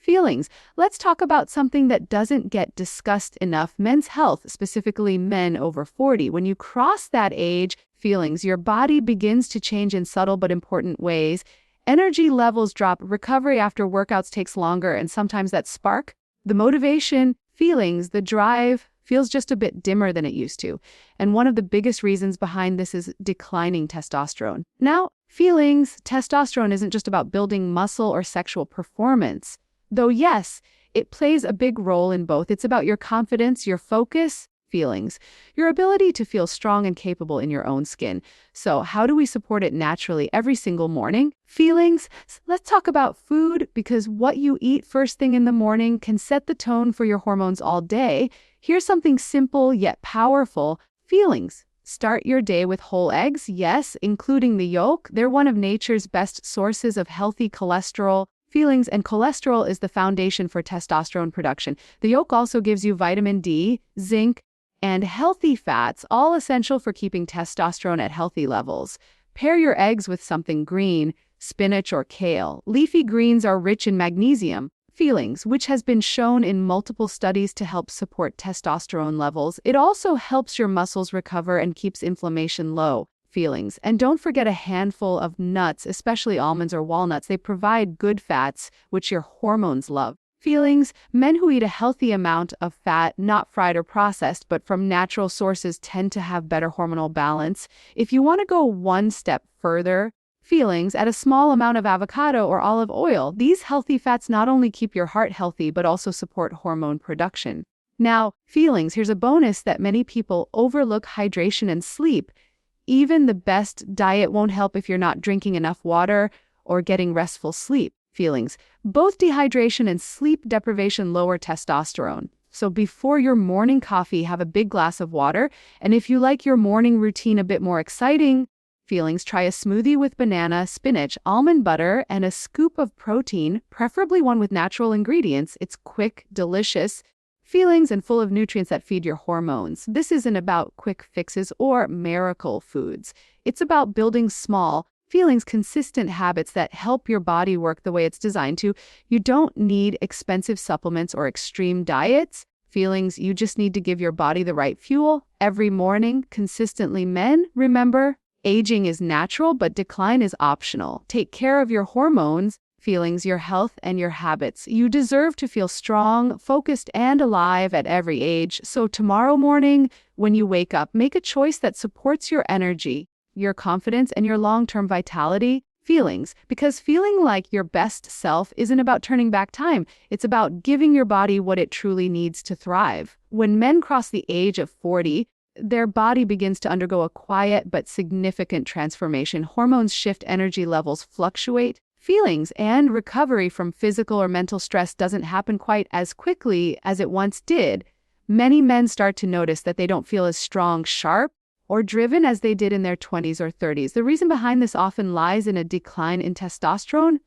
Feelings. Let's talk about something that doesn't get discussed enough: men's health, specifically men over 40. When you cross that age, feelings, your body begins to change in subtle but important ways. Energy levels drop, recovery after workouts takes longer, and sometimes that spark, the motivation, feelings, the drive, feels just a bit dimmer than it used to. And one of the biggest reasons behind this is declining testosterone. Now, feelings, testosterone isn't just about building muscle or sexual performance. Though yes, it plays a big role in both. It's about your confidence, your focus, feelings, your ability to feel strong and capable in your own skin. So how do we support it naturally every single morning? Feelings. Let's talk about food, because what you eat first thing in the morning can set the tone for your hormones all day. Here's something simple yet powerful. Feelings. Start your day with whole eggs, yes, including the yolk. They're one of nature's best sources of healthy cholesterol. Feelings, and cholesterol is the foundation for testosterone production. The yolk also gives you vitamin D, zinc, and healthy fats, all essential for keeping testosterone at healthy levels. Pair your eggs with something green, spinach or kale. Leafy greens are rich in magnesium. Feelings, which has been shown in multiple studies to help support testosterone levels. It also helps your muscles recover and keeps inflammation low. Feelings. And don't forget a handful of nuts, especially almonds or walnuts. They provide good fats, which your hormones love. Feelings. Men who eat a healthy amount of fat, not fried or processed, but from natural sources, tend to have better hormonal balance. If you want to go one step further, feelings, add a small amount of avocado or olive oil. These healthy fats not only keep your heart healthy, but also support hormone production. Now, feelings. Here's a bonus that many people overlook: hydration and sleep. Even the best diet won't help if you're not drinking enough water or getting restful sleep. Feelings. Both dehydration and sleep deprivation lower testosterone. So before your morning coffee, have a big glass of water. And if you like your morning routine a bit more exciting, feelings, try a smoothie with banana, spinach, almond butter, and a scoop of protein, preferably one with natural ingredients. It's quick, delicious, feelings, and full of nutrients that feed your hormones. This isn't about quick fixes or miracle foods. It's about building small, feelings, consistent habits that help your body work the way it's designed to. You don't need expensive supplements or extreme diets. Feelings, you just need to give your body the right fuel every morning, consistently. Men, remember, aging is natural, but decline is optional. Take care of your hormones, feelings, your health, and your habits. You deserve to feel strong, focused, and alive at every age. So tomorrow morning, when you wake up, make a choice that supports your energy, your confidence, and your long-term vitality. Feelings, because feeling like your best self isn't about turning back time. It's about giving your body what it truly needs to thrive. When men cross the age of 40, their body begins to undergo a quiet but significant transformation. Hormones shift, energy levels fluctuate. Feelings, and recovery from physical or mental stress doesn't happen quite as quickly as it once did. Many men start to notice that they don't feel as strong, sharp, or driven as they did in their 20s or 30s. The reason behind this often lies in a decline in testosterone,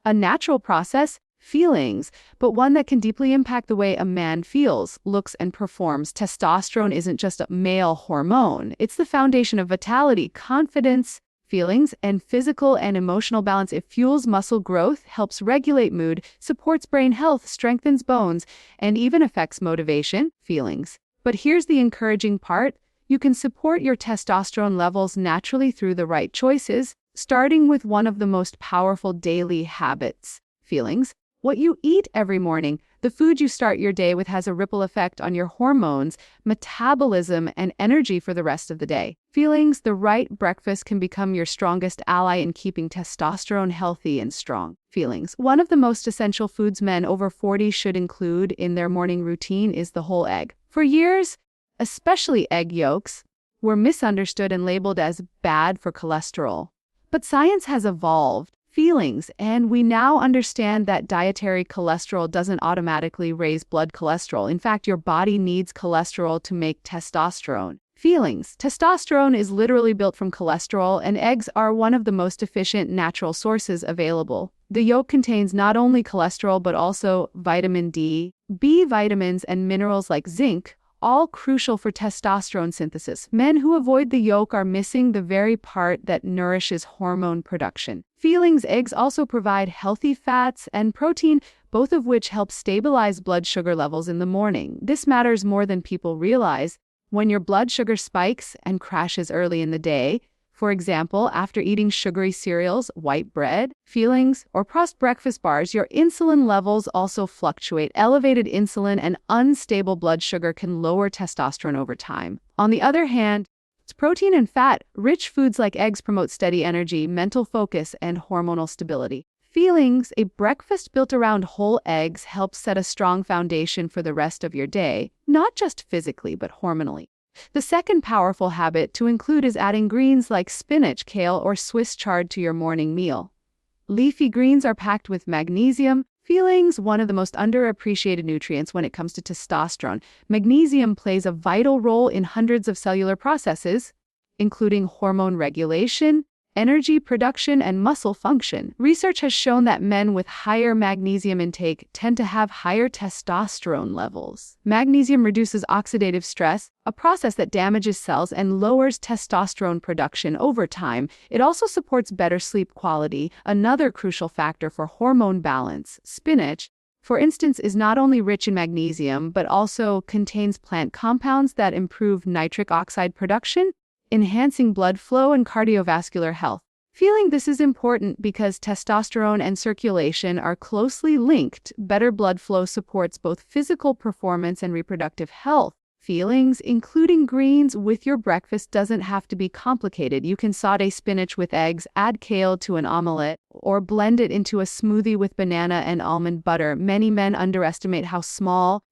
a natural process, feelings, but one that can deeply impact the way a man feels, looks, and performs. Testosterone isn't just a male hormone. It's the foundation of vitality, confidence, feelings, and physical and emotional balance. It fuels muscle growth, helps regulate mood, supports brain health, strengthens bones, and even affects motivation, feelings. But here's the encouraging part. You can support your testosterone levels naturally through the right choices, starting with one of the most powerful daily habits, feelings. What you eat every morning, the food you start your day with, has a ripple effect on your hormones, metabolism, and energy for the rest of the day. Feelings, the right breakfast can become your strongest ally in keeping testosterone healthy and strong. Feelings. One of the most essential foods men over 40 should include in their morning routine is the whole egg. For years, especially egg yolks, were misunderstood and labeled as bad for cholesterol. But science has evolved. Feelings, and we now understand that dietary cholesterol doesn't automatically raise blood cholesterol. In fact, your body needs cholesterol to make testosterone. Feelings. Testosterone is literally built from cholesterol, and eggs are one of the most efficient natural sources available. The yolk contains not only cholesterol but also vitamin D, B vitamins, and minerals like zinc, all crucial for testosterone synthesis. Men who avoid the yolk are missing the very part that nourishes hormone production. Feelings. Eggs also provide healthy fats and protein, both of which help stabilize blood sugar levels in the morning. This matters more than people realize. When your blood sugar spikes and crashes early in the day, for example, after eating sugary cereals, white bread, fillings, or processed breakfast bars, your insulin levels also fluctuate. Elevated insulin and unstable blood sugar can lower testosterone over time. On the other hand, it's protein and fat-rich foods like eggs promote steady energy, mental focus, and hormonal stability. Fillings, a breakfast built around whole eggs, helps set a strong foundation for the rest of your day, not just physically, but hormonally. The second powerful habit to include is adding greens like spinach, kale, or Swiss chard to your morning meal. Leafy greens are packed with magnesium. Fillings, one of the most underappreciated nutrients when it comes to testosterone. Magnesium plays a vital role in hundreds of cellular processes, including hormone regulation, energy production, and muscle function. Research has shown that men with higher magnesium intake tend to have higher testosterone levels. Magnesium reduces oxidative stress, a process that damages cells and lowers testosterone production over time. It also supports better sleep quality, another crucial factor for hormone balance. Spinach, for instance, is not only rich in magnesium, but also contains plant compounds that improve nitric oxide production, enhancing blood flow and cardiovascular health. Feeling this is important because testosterone and circulation are closely linked. Better blood flow supports both physical performance and reproductive health. Fillings, including greens with your breakfast, doesn't have to be complicated. You can saute spinach with eggs, add kale to an omelette, or blend it into a smoothie with banana and almond butter. Many men underestimate how small,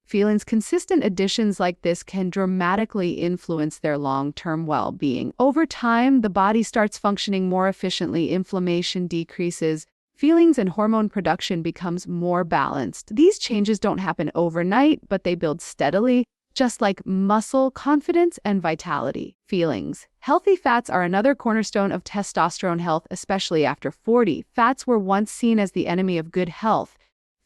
consistent additions like this can dramatically influence their long-term well-being. Over time, the body starts functioning more efficiently, inflammation decreases, feelings and hormone production becomes more balanced. These changes don't happen overnight, but they build steadily, just like muscle, confidence, and vitality. Fillings. Healthy fats are another cornerstone of testosterone health, especially after 40. Fats were once seen as the enemy of good health.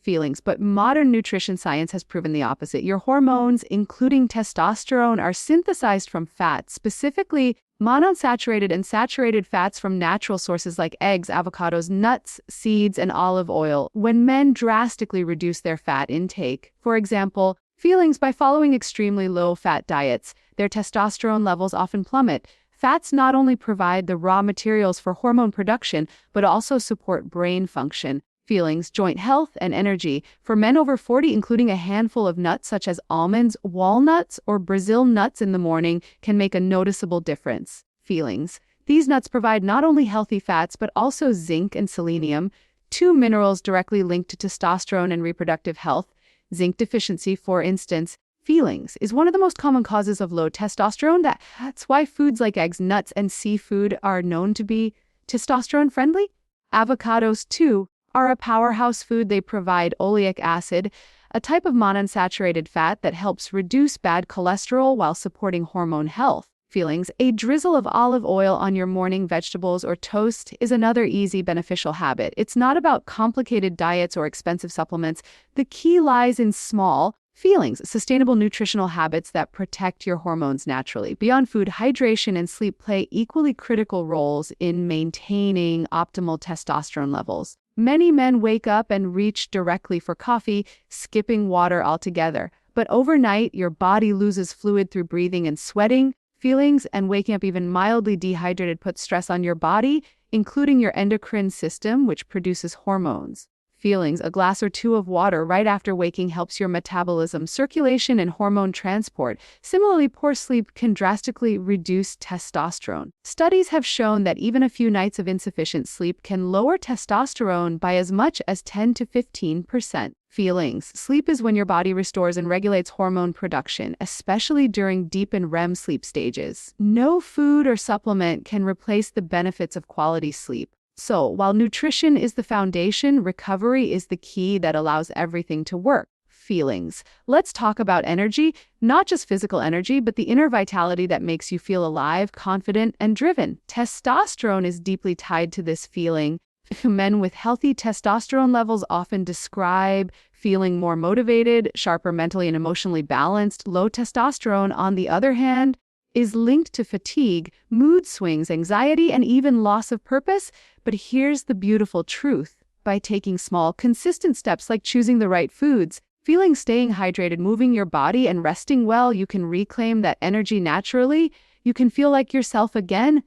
Fillings, but modern nutrition science has proven the opposite. Your hormones, including testosterone, are synthesized from fats, specifically monounsaturated and saturated fats from natural sources like eggs, avocados, nuts, seeds, and olive oil. When men drastically reduce their fat intake, for example, fillings by following extremely low-fat diets, their testosterone levels often plummet. Fats not only provide the raw materials for hormone production, but also support brain function, fillings, joint health, and energy. For men over 40, including a handful of nuts such as almonds, walnuts, or Brazil nuts in the morning can make a noticeable difference. Fillings. These nuts provide not only healthy fats, but also zinc and selenium, two minerals directly linked to testosterone and reproductive health. Zinc deficiency, for instance, fillings, is one of the most common causes of low testosterone. That's why foods like eggs, nuts, and seafood are known to be testosterone-friendly. Avocados, too, are a powerhouse food. They provide oleic acid, a type of monounsaturated fat that helps reduce bad cholesterol while supporting hormone health. Fillings. A drizzle of olive oil on your morning vegetables or toast is another easy, beneficial habit. It's not about complicated diets or expensive supplements. The key lies in small, fillings, sustainable nutritional habits that protect your hormones naturally. Beyond food, hydration and sleep play equally critical roles in maintaining optimal testosterone levels. Many men wake up and reach directly for coffee, skipping water altogether. But overnight, your body loses fluid through breathing and sweating. Fillings and waking up even mildly dehydrated puts stress on your body, including your endocrine system, which produces hormones. Fillings, a glass or two of water right after waking helps your metabolism, circulation, and hormone transport. Similarly, poor sleep can drastically reduce testosterone. Studies have shown that even a few nights of insufficient sleep can lower testosterone by as much as 10 to 15%. Fillings. Sleep is when your body restores and regulates hormone production, especially during deep and REM sleep stages. No food or supplement can replace the benefits of quality sleep. So, while nutrition is the foundation, recovery is the key that allows everything to work. Fillings. Let's talk about energy, not just physical energy, but the inner vitality that makes you feel alive, confident, and driven. Testosterone is deeply tied to this feeling. Men with healthy testosterone levels often describe feeling more motivated, sharper mentally and emotionally balanced. Low testosterone, on the other hand, is linked to fatigue, mood swings, anxiety, and even loss of purpose. But here's the beautiful truth. By taking small, consistent steps like choosing the right foods, feelings, staying hydrated, moving your body, and resting well, you can reclaim that energy naturally. You can feel like yourself again,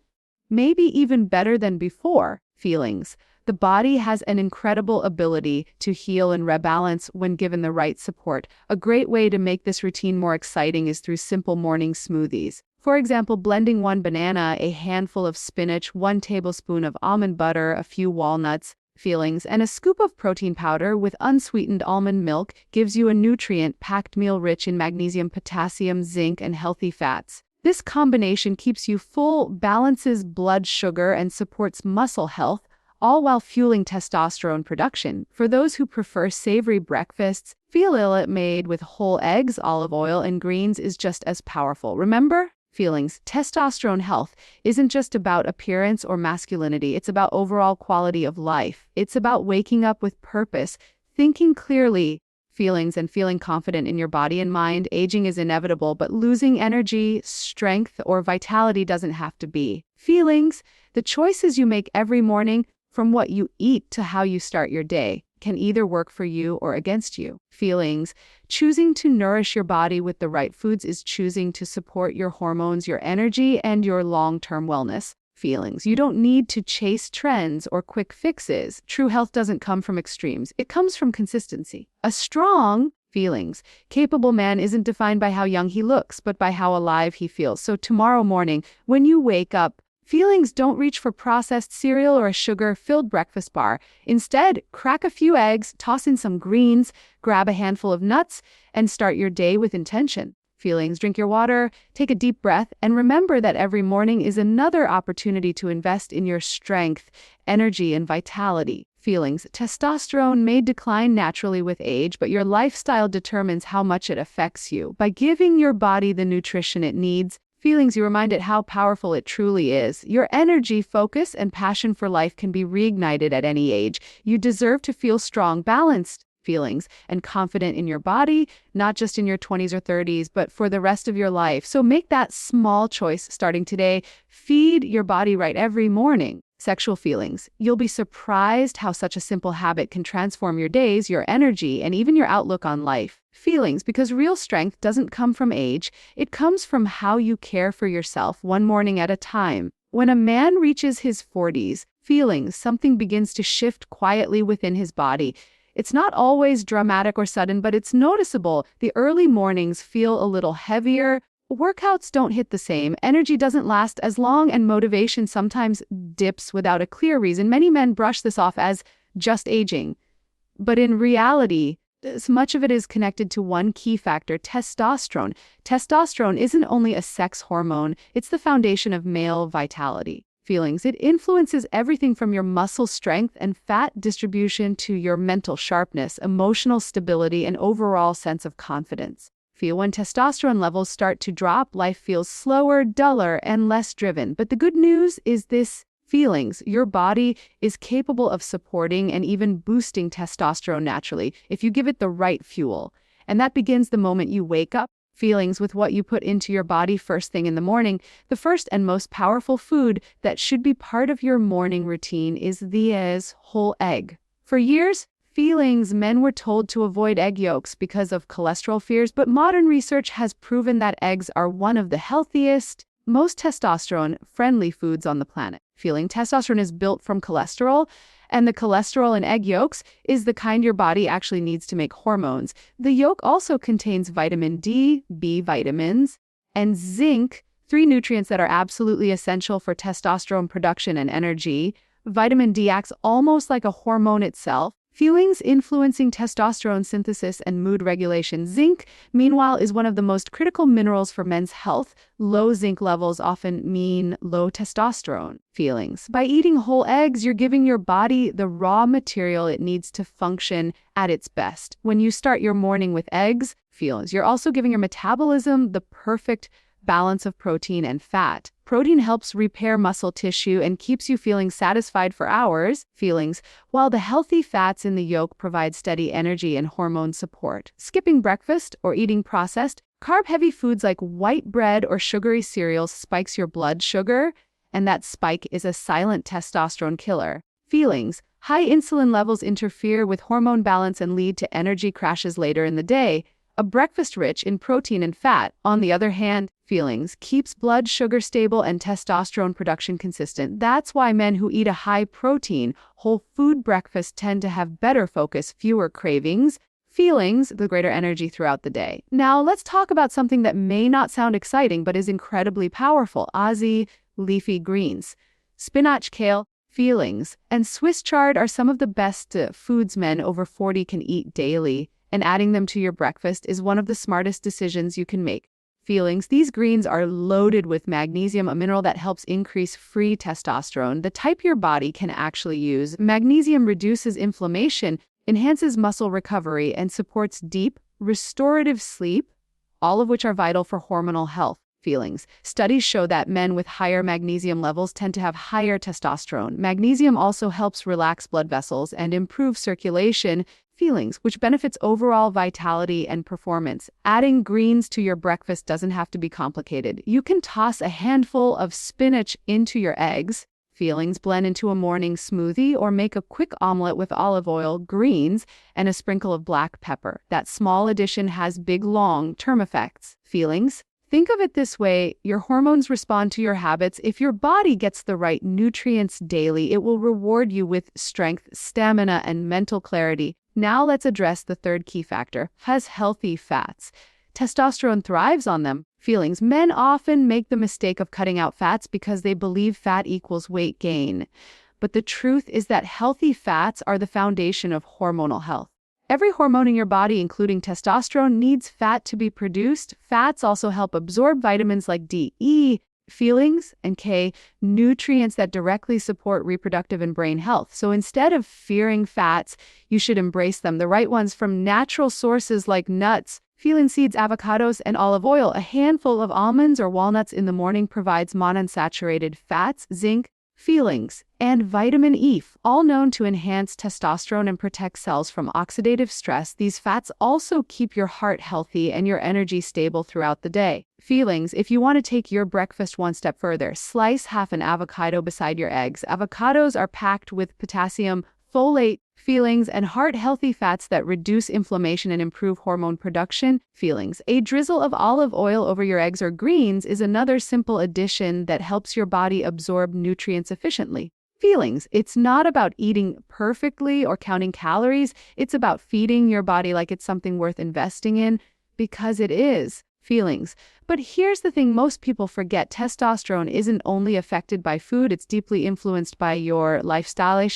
maybe even better than before. Feelings. The body has an incredible ability to heal and rebalance when given the right support. A great way to make this routine more exciting is through simple morning smoothies. For example, blending 1 banana, a handful of spinach, 1 tablespoon of almond butter, a few walnuts, feelings, and a scoop of protein powder with unsweetened almond milk gives you a nutrient-packed meal rich in magnesium, potassium, zinc, and healthy fats. This combination keeps you full, balances blood sugar, and supports muscle health, all while fueling testosterone production. For those who prefer savory breakfasts, feel made with whole eggs, olive oil, and greens is just as powerful. Remember? Feelings. Testosterone health isn't just about appearance or masculinity. It's about overall quality of life. It's about waking up with purpose, thinking clearly, feelings, and feeling confident in your body and mind. Aging is inevitable, but losing energy, strength, or vitality doesn't have to be. Feelings. The choices you make every morning, from what you eat to how you start your day, can either work for you or against you. Feelings. Choosing to nourish your body with the right foods is choosing to support your hormones, your energy, and your long-term wellness. Feelings. You don't need to chase trends or quick fixes. True health doesn't come from extremes. It comes from consistency. A strong, feelings, capable man isn't defined by how young he looks, but by how alive he feels. So tomorrow morning, when you wake up, feelings, don't reach for processed cereal or a sugar-filled breakfast bar. Instead, crack a few eggs, toss in some greens, grab a handful of nuts, and start your day with intention. Feelings. Drink your water, take a deep breath, and remember that every morning is another opportunity to invest in your strength, energy, and vitality. Feelings. Testosterone may decline naturally with age, but your lifestyle determines how much it affects you. By giving your body the nutrition it needs, feelings, you remind it how powerful it truly is. Your energy, focus, and passion for life can be reignited at any age. You deserve to feel strong, balanced, feelings, and confident in your body, not just in your 20s or 30s, but for the rest of your life. So make that small choice starting today. Feed your body right every morning. Sexual feelings. You'll be surprised how such a simple habit can transform your days, your energy, and even your outlook on life. Feelings, because real strength doesn't come from age. It comes from how you care for yourself one morning at a time. When a man reaches his 40s, feelings, something begins to shift quietly within his body. It's not always dramatic or sudden, but it's noticeable. The early mornings feel a little heavier. Workouts don't hit the same, energy doesn't last as long, and motivation sometimes dips without a clear reason. Many men brush this off as just aging. But in reality, much of it is connected to one key factor: testosterone. Testosterone isn't only a sex hormone, it's the foundation of male vitality. Feelings. It influences everything from your muscle strength and fat distribution to your mental sharpness, emotional stability, and overall sense of confidence. When testosterone levels start to drop, life feels slower, duller, and less driven. But the good news is this: feelings, your body is capable of supporting and even boosting testosterone naturally if you give it the right fuel. And that begins the moment you wake up. Feelings, with what you put into your body first thing in the morning. The first and most powerful food that should be part of your morning routine is the whole egg. For years, feelings, men were told to avoid egg yolks because of cholesterol fears, but modern research has proven that eggs are one of the healthiest, most testosterone-friendly foods on the planet. Testosterone is built from cholesterol, and the cholesterol in egg yolks is the kind your body actually needs to make hormones. The yolk also contains vitamin D, B vitamins, and zinc, 3 nutrients that are absolutely essential for testosterone production and energy. Vitamin D acts almost like a hormone itself, feelings influencing testosterone synthesis and mood regulation. Zinc, meanwhile, is one of the most critical minerals for men's health. Low zinc levels often mean low testosterone. Feelings. By eating whole eggs, you're giving your body the raw material it needs to function at its best. When you start your morning with eggs, feelings, you're also giving your metabolism the perfect balance of protein and fat. Protein helps repair muscle tissue and keeps you feeling satisfied for hours. Feelings, while the healthy fats in the yolk provide steady energy and hormone support. Skipping breakfast or eating processed, carb-heavy foods like white bread or sugary cereals spikes your blood sugar, and that spike is a silent testosterone killer. Feelings. High insulin levels interfere with hormone balance and lead to energy crashes later in the day. A breakfast rich in protein and fat, on the other hand, feelings, keeps blood sugar stable and testosterone production consistent. That's why men who eat a high-protein, whole food breakfast tend to have better focus, fewer cravings, feelings, the greater energy throughout the day. Now, let's talk about something that may not sound exciting but is incredibly powerful: Aussie leafy greens. Spinach, kale, feelings, and Swiss chard are some of the best foods men over 40 can eat daily, and adding them to your breakfast is one of the smartest decisions you can make. Feelings. These greens are loaded with magnesium, a mineral that helps increase free testosterone, the type your body can actually use. Magnesium reduces inflammation, enhances muscle recovery, and supports deep, restorative sleep, all of which are vital for hormonal health. Feelings. Studies show that men with higher magnesium levels tend to have higher testosterone. Magnesium also helps relax blood vessels and improve circulation. Feelings, which benefits overall vitality and performance. Adding greens to your breakfast doesn't have to be complicated. You can toss a handful of spinach into your eggs. Feelings, blend into a morning smoothie, or make a quick omelet with olive oil, greens, and a sprinkle of black pepper. That small addition has big long-term effects. Feelings. Think of it this way: your hormones respond to your habits. If your body gets the right nutrients daily, it will reward you with strength, stamina, and mental clarity. Now let's address the third key factor: has healthy fats. Testosterone thrives on them. Feelings. Men often make the mistake of cutting out fats because they believe fat equals weight gain. But the truth is that healthy fats are the foundation of hormonal health. Every hormone in your body, including testosterone, needs fat to be produced. Fats also help absorb vitamins like D, E, feelings, and K, nutrients that directly support reproductive and brain health. So instead of fearing fats, you should embrace them. The right ones from natural sources like nuts, feeling seeds, avocados, and olive oil. A handful of almonds or walnuts in the morning provides monounsaturated fats, zinc, feelings, and vitamin E, all known to enhance testosterone and protect cells from oxidative stress. These fats also keep your heart healthy and your energy stable throughout the day. Feelings. If you want to take your breakfast one step further, slice half an avocado beside your eggs. Avocados are packed with potassium, folate, feelings, and heart-healthy fats that reduce inflammation and improve hormone production. Feelings. A drizzle of olive oil over your eggs or greens is another simple addition that helps your body absorb nutrients efficiently. Feelings. It's not about eating perfectly or counting calories. It's about feeding your body like it's something worth investing in, because it is. Feelings. But here's the thing most people forget: testosterone isn't only affected by food, it's deeply influenced by your lifestyle,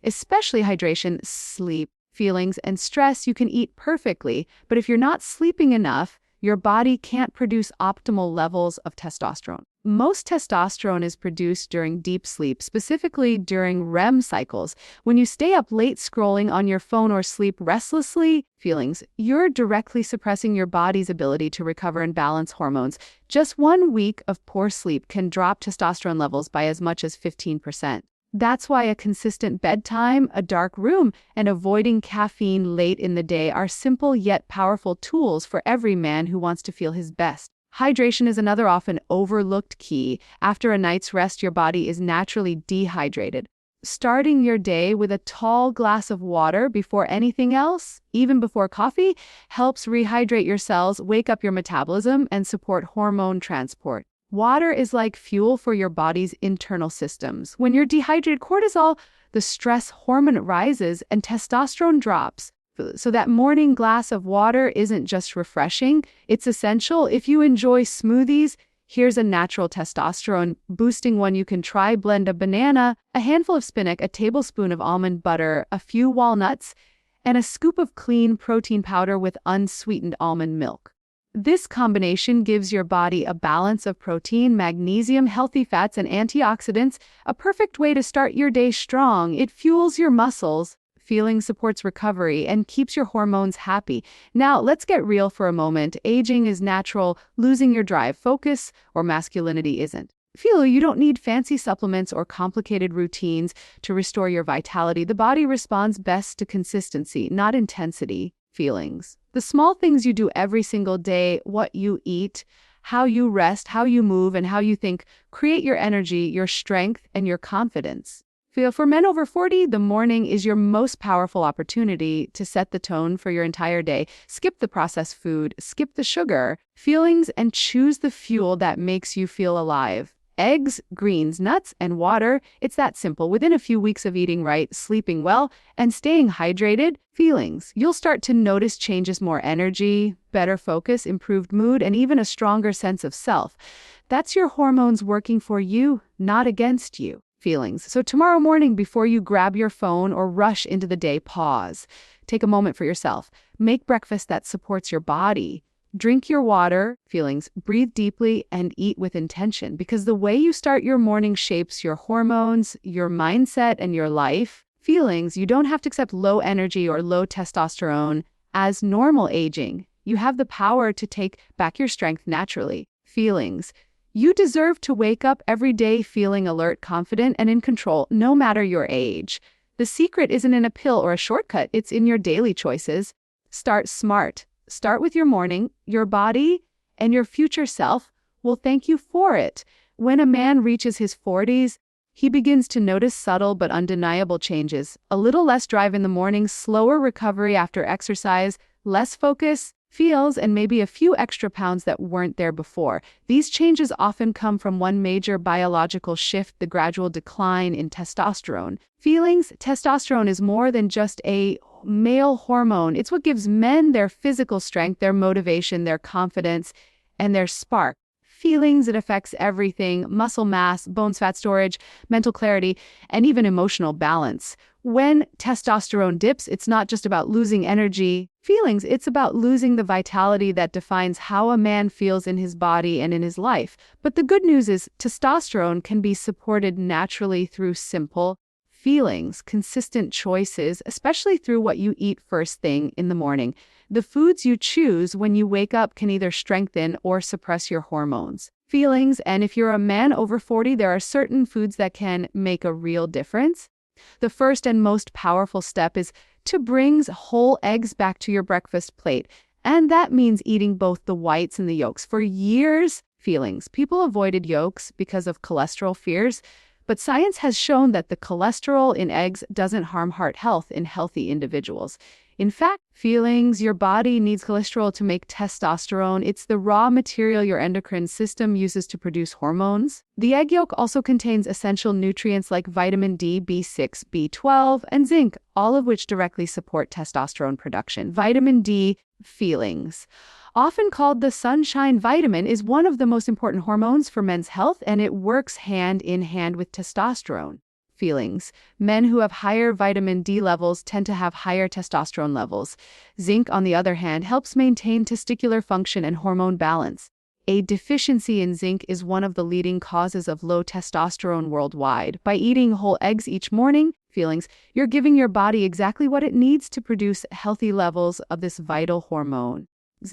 especially hydration, sleep, feelings, and stress. You can eat perfectly, but if you're not sleeping enough, your body can't produce optimal levels of testosterone. Most testosterone is produced during deep sleep, specifically during REM cycles. When you stay up late scrolling on your phone or sleep restlessly, feelings, you're directly suppressing your body's ability to recover and balance hormones. Just 1 week of poor sleep can drop testosterone levels by as much as 15%. That's why a consistent bedtime, a dark room, and avoiding caffeine late in the day are simple yet powerful tools for every man who wants to feel his best. Hydration is another often overlooked key. After a night's rest, your body is naturally dehydrated. Starting your day with a tall glass of water before anything else, even before coffee, helps rehydrate your cells, wake up your metabolism, and support hormone transport. Water is like fuel for your body's internal systems. When you're dehydrated, cortisol, the stress hormone, rises and testosterone drops. So that morning glass of water isn't just refreshing, it's essential. If you enjoy smoothies, here's a natural testosterone boosting one you can try. Blend a banana, a handful of spinach, a tablespoon of almond butter, a few walnuts, and a scoop of clean protein powder with unsweetened almond milk. This combination gives your body a balance of protein, magnesium, healthy fats, and antioxidants, a perfect way to start your day strong. It fuels your muscles, feeling supports recovery, and keeps your hormones happy. Now, let's get real for a moment. Aging is natural. Losing your drive, focus, or masculinity isn't. You don't need fancy supplements or complicated routines to restore your vitality. The body responds best to consistency, not intensity. Feelings. The small things you do every single day, what you eat, how you rest, how you move, and how you think, create your energy, your strength, and your confidence. For men over 40, the morning is your most powerful opportunity to set the tone for your entire day. Skip the processed food, skip the sugar, feelings, and choose the fuel that makes you feel alive. Eggs, greens, nuts, and water. It's that simple. Within a few weeks of eating right, sleeping well, and staying hydrated, feelings, you'll start to notice changes: more energy, better focus, improved mood, and even a stronger sense of self. That's your hormones working for you, not against you. Feelings. So tomorrow morning, before you grab your phone or rush into the day, pause. Take a moment for yourself. Make breakfast that supports your body. Drink your water, feelings, breathe deeply, and eat with intention, because the way you start your morning shapes your hormones, your mindset, and your life. Feelings, you don't have to accept low energy or low testosterone as normal aging. You have the power to take back your strength naturally. Feelings, you deserve to wake up every day feeling alert, confident, and in control, no matter your age. The secret isn't in a pill or a shortcut, it's in your daily choices. Start smart. Start with your morning. Your body and your future self will thank you for it. When a man reaches his 40s, he begins to notice subtle but undeniable changes. A little less drive in the morning, slower recovery after exercise, less focus, feels, and maybe a few extra pounds that weren't there before. These changes often come from one major biological shift: the gradual decline in testosterone. Feelings, testosterone is more than just a male hormone. It's what gives men their physical strength, their motivation, their confidence, and their spark. Feelings, it affects everything: muscle mass, bones, fat storage, mental clarity, and even emotional balance. When testosterone dips, it's not just about losing energy. Feelings, it's about losing the vitality that defines how a man feels in his body and in his life. But the good news is testosterone can be supported naturally through simple feelings, consistent choices, especially through what you eat first thing in the morning. The foods you choose when you wake up can either strengthen or suppress your hormones. Feelings, and if you're a man over 40, there are certain foods that can make a real difference. The first and most powerful step is to bring whole eggs back to your breakfast plate. And that means eating both the whites and the yolks. For years, feelings, people avoided yolks because of cholesterol fears. But science has shown that the cholesterol in eggs doesn't harm heart health in healthy individuals. In fact, feelings, your body needs cholesterol to make testosterone. It's the raw material your endocrine system uses to produce hormones. The egg yolk also contains essential nutrients like vitamin D, B6, B12, and zinc, all of which directly support testosterone production. Vitamin D, feelings, often called the sunshine vitamin, is one of the most important hormones for men's health, and it works hand in hand with testosterone. Feelings. Men who have higher vitamin D levels tend to have higher testosterone levels. Zinc, on the other hand, helps maintain testicular function and hormone balance. A deficiency in zinc is one of the leading causes of low testosterone worldwide. By eating whole eggs each morning, feelings, you're giving your body exactly what it needs to produce healthy levels of this vital hormone.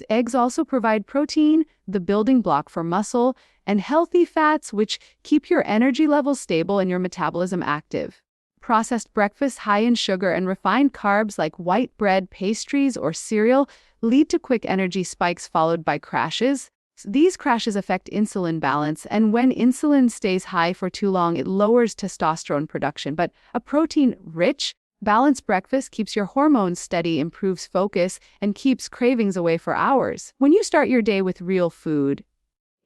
Eggs also provide protein, the building block for muscle, and healthy fats, which keep your energy levels stable and your metabolism active. Processed breakfasts high in sugar and refined carbs like white bread, pastries, or cereal lead to quick energy spikes followed by crashes. These crashes affect insulin balance, and when insulin stays high for too long, it lowers testosterone production. But a protein-rich, balanced breakfast keeps your hormones steady, improves focus, and keeps cravings away for hours. When you start your day with real food,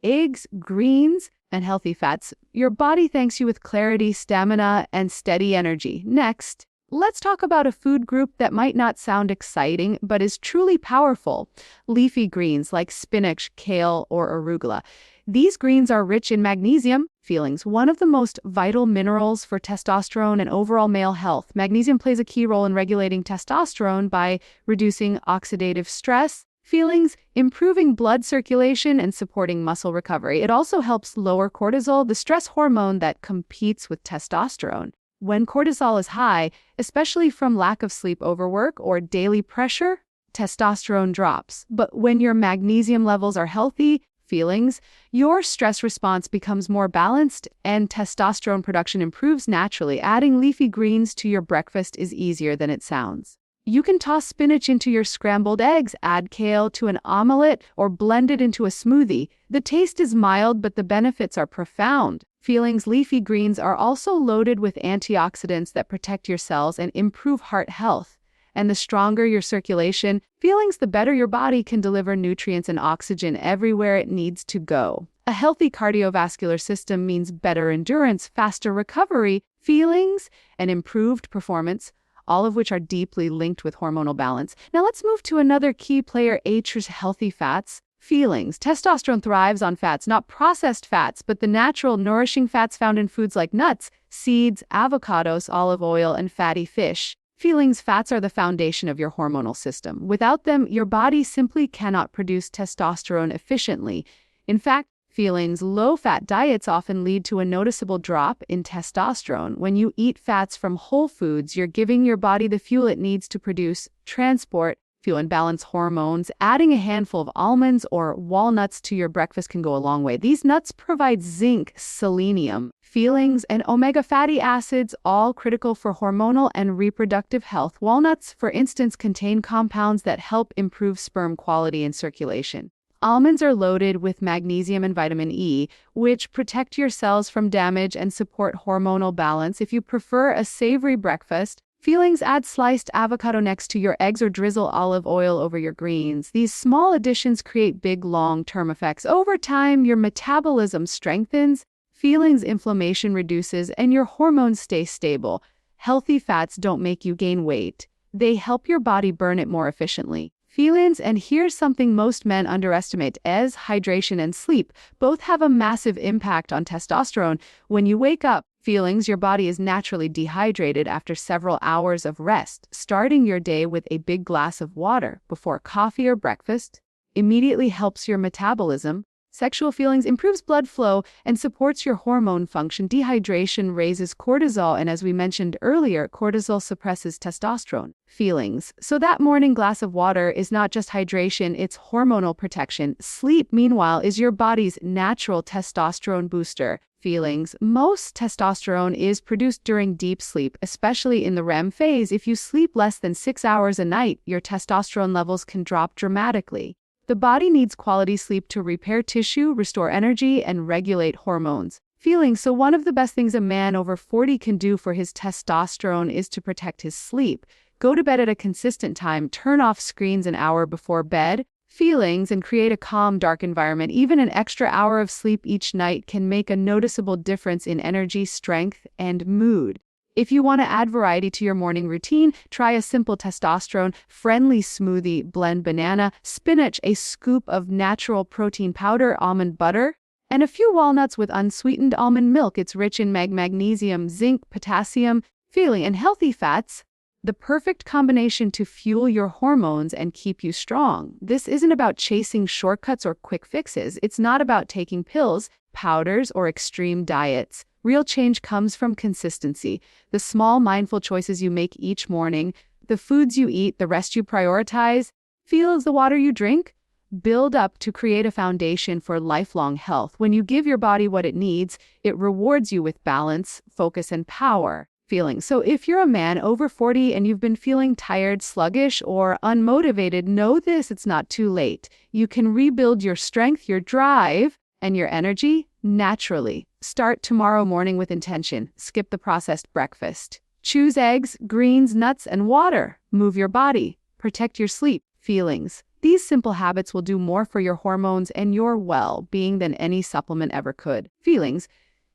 eggs, greens, and healthy fats, your body thanks you with clarity, stamina, and steady energy. Next, let's talk about a food group that might not sound exciting, but is truly powerful: leafy greens like spinach, kale, or arugula. These greens are rich in magnesium, feelings, one of the most vital minerals for testosterone and overall male health. Magnesium plays a key role in regulating testosterone by reducing oxidative stress, feelings, improving blood circulation, and supporting muscle recovery. It also helps lower cortisol, the stress hormone that competes with testosterone. When cortisol is high, especially from lack of sleep, overwork, or daily pressure, testosterone drops. But when your magnesium levels are healthy, feelings, your stress response becomes more balanced and testosterone production improves naturally. Adding leafy greens to your breakfast is easier than it sounds. You can toss spinach into your scrambled eggs, add kale to an omelet, or blend it into a smoothie. The taste is mild, but the benefits are profound. Feelings. Leafy greens are also loaded with antioxidants that protect your cells and improve heart health. And the stronger your circulation, feelings, the better your body can deliver nutrients and oxygen everywhere it needs to go. A healthy cardiovascular system means better endurance, faster recovery, feelings, and improved performance, all of which are deeply linked with hormonal balance. Now let's move to another key player, healthy fats. Feelings. Testosterone thrives on fats, not processed fats, but the natural, nourishing fats found in foods like nuts, seeds, avocados, olive oil, and fatty fish. Feelings. Fats are the foundation of your hormonal system. Without them, your body simply cannot produce testosterone efficiently. In fact, feelings. Low-fat diets often lead to a noticeable drop in testosterone. When you eat fats from whole foods, you're giving your body the fuel it needs to produce, transport, fuel and balance hormones. Adding a handful of almonds or walnuts to your breakfast can go a long way. These nuts provide zinc, selenium, feelings, and omega fatty acids, all critical for hormonal and reproductive health. Walnuts, for instance, contain compounds that help improve sperm quality and circulation. Almonds are loaded with magnesium and vitamin E, which protect your cells from damage and support hormonal balance. If you prefer a savory breakfast, feelings. Add sliced avocado next to your eggs or drizzle olive oil over your greens. These small additions create big long-term effects. Over time, your metabolism strengthens, feelings. Inflammation reduces, and your hormones stay stable. Healthy fats don't make you gain weight. They help your body burn it more efficiently. Feelings. And here's something most men underestimate, as hydration and sleep both have a massive impact on testosterone. When you wake up, feelings, your body is naturally dehydrated after several hours of rest. Starting your day with a big glass of water before coffee or breakfast immediately helps your metabolism. Sexual feelings. Improves blood flow and supports your hormone function. Dehydration raises cortisol, and as we mentioned earlier, cortisol suppresses testosterone. Feelings. So that morning glass of water is not just hydration, it's hormonal protection. Sleep, meanwhile, is your body's natural testosterone booster. Feelings. Most testosterone is produced during deep sleep, especially in the REM phase. If you sleep less than 6 hours a night, your testosterone levels can drop dramatically. The body needs quality sleep to repair tissue, restore energy, and regulate hormones. Feelings. So one of the best things a man over 40 can do for his testosterone is to protect his sleep. Go to bed at a consistent time, turn off screens an hour before bed. Feelings. And create a calm, dark environment. Even an extra hour of sleep each night can make a noticeable difference in energy, strength, and mood. If you want to add variety to your morning routine, try a simple testosterone-friendly smoothie. Blend banana, spinach, a scoop of natural protein powder, almond butter, and a few walnuts with unsweetened almond milk. It's rich in magnesium, zinc, potassium, feeling, and healthy fats. The perfect combination to fuel your hormones and keep you strong. This isn't about chasing shortcuts or quick fixes. It's not about taking pills, powders, or extreme diets. Real change comes from consistency. The small, mindful choices you make each morning, the foods you eat, the rest you prioritize, feels the water you drink, build up to create a foundation for lifelong health. When you give your body what it needs, it rewards you with balance, focus, and power. Feelings. So if you're a man over 40 and you've been feeling tired, sluggish, or unmotivated, know this: it's not too late. You can rebuild your strength, your drive, and your energy naturally. Start tomorrow morning with intention. Skip the processed breakfast. Choose eggs, greens, nuts, and water. Move your body. Protect your sleep. Feelings. These simple habits will do more for your hormones and your well-being than any supplement ever could. Feelings.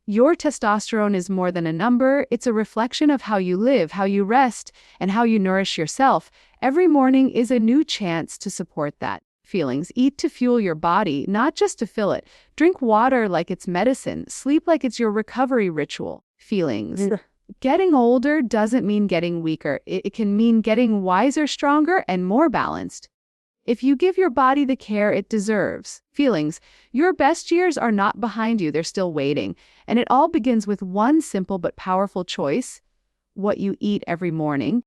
Your testosterone is more than a number. It's a reflection of how you live, how you rest, and how you nourish yourself. Every morning is a new chance to support that. Feelings. Eat to fuel your body, not just to fill it. Drink water like it's medicine. Sleep like it's your recovery ritual. Feelings. Getting older doesn't mean getting weaker. It can mean getting wiser, stronger, and more balanced. If you give your body the care it deserves. Feelings. Your best years are not behind you. They're still waiting. And it all begins with one simple but powerful choice: what you eat every morning.